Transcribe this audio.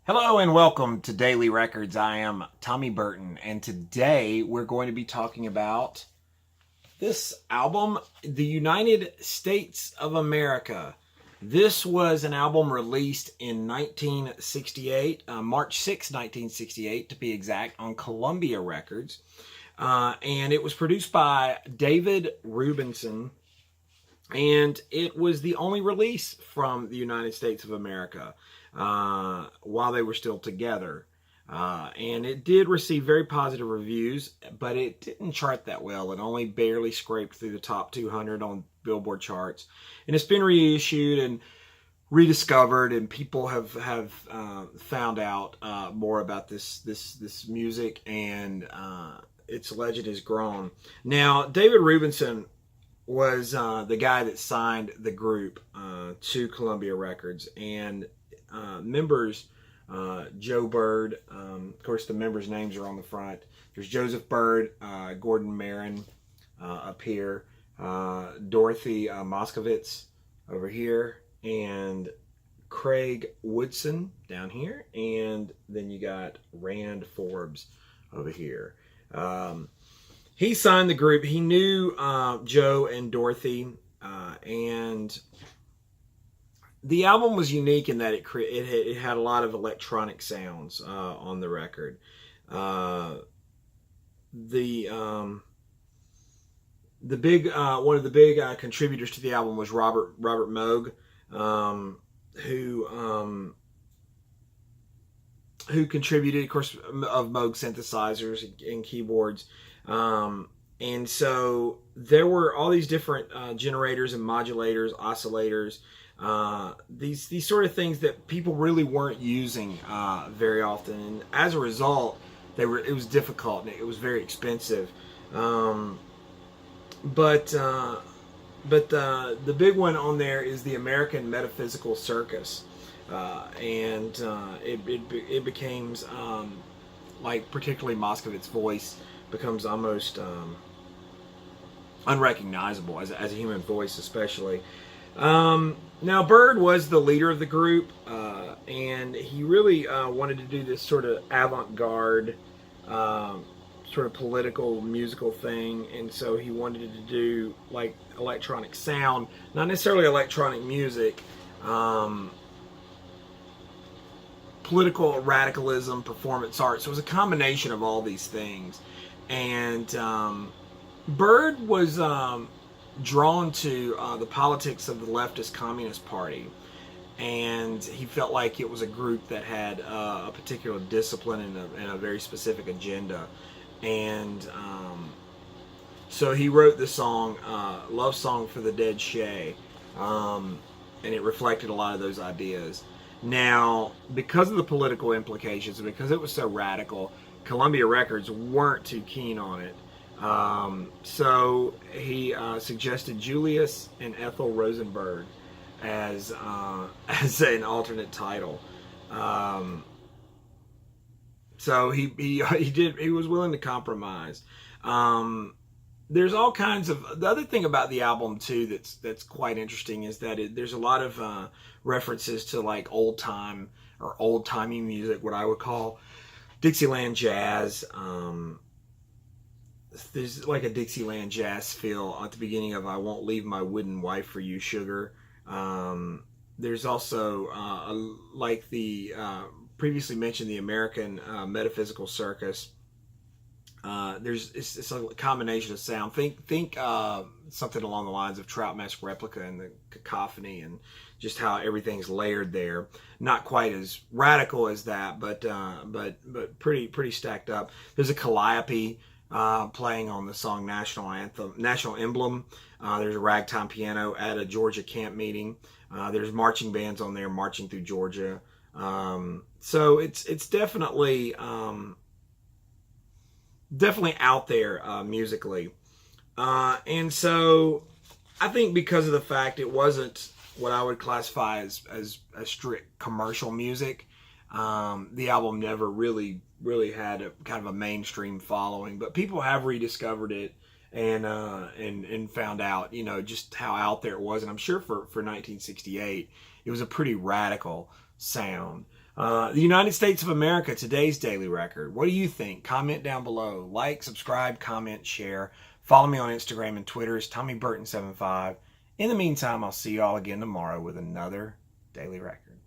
Hello and welcome to Daily Records. I am Tommy Burton, and today we're going to be talking about this album, The United States of America. This was an album released in 1968, March 6, 1968 to be exact, on Columbia Records. And it was produced by David Rubinson, and it was the only release from the United States of America while they were still together. And it did receive very positive reviews, but it didn't chart that well. It only barely scraped through the top 200 on Billboard charts. And it's been reissued and rediscovered, and people have found out more about this music, and its legend has grown. Now, David Rubinson was the guy that signed the group to Columbia Records, and members, Joe Bird, of course the members' names are on the front. There's Joseph Bird, Gordon Marin up here, Dorothy Moskovitz over here, and Craig Woodson down here, and then you got Rand Forbes over here. He signed the group. He knew Joe and Dorothy, and the album was unique in that it had a lot of electronic sounds on the record. The big one of the big contributors to the album was Robert Moog, who contributed, of course, of Moog synthesizers and keyboards. And so there were all these different generators and modulators, oscillators, these sort of things that people really weren't using very often. And as a result, it was difficult and it was very expensive. But the big one on there is the American Metaphysical Circus, and it becomes like, particularly Moscovitz's voice becomes almost unrecognizable as a human voice, especially. Now, Bird was the leader of the group, and he really wanted to do this sort of avant-garde, sort of political musical thing, and so he wanted to do like electronic sound, not necessarily electronic music, political radicalism, performance art. So it was a combination of all these things. And Bird was drawn to the politics of the leftist Communist Party, and he felt like it was a group that had a particular discipline and a very specific agenda. And so he wrote the song, Love Song for the Dead Shay, and it reflected a lot of those ideas. Now, because of the political implications, and because it was so radical, Columbia Records weren't too keen on it. So he suggested Julius and Ethel Rosenberg as an alternate title. So he was willing to compromise. There's all kinds of, the other thing about the album too that's quite interesting is that there's a lot of references to like old timey music, what I would call Dixieland jazz. There's like a Dixieland jazz feel at the beginning of "I Won't Leave My Wooden Wife for You, Sugar." There's also like the previously mentioned, the American Metaphysical Circus. It's a combination of sound. Think something along the lines of Troutmask Replica and the cacophony, and just how everything's layered there. Not quite as radical as that, but pretty stacked up. There's a calliope playing on the song National Anthem, National Emblem. There's a ragtime piano at a Georgia camp meeting. There's marching bands on there marching through Georgia. So it's definitely out there musically. And so I think because of the fact it wasn't what I would classify as a strict commercial music, the album never really had a kind of a mainstream following, but people have rediscovered it and found out, just how out there it was. And I'm sure for 1968, it was a pretty radical sound. The United States of America, today's daily record. What do you think? Comment down below. Like, subscribe, comment, share. Follow me on Instagram and Twitter. It's TommyBurton75. In the meantime, I'll see you all again tomorrow with another daily record.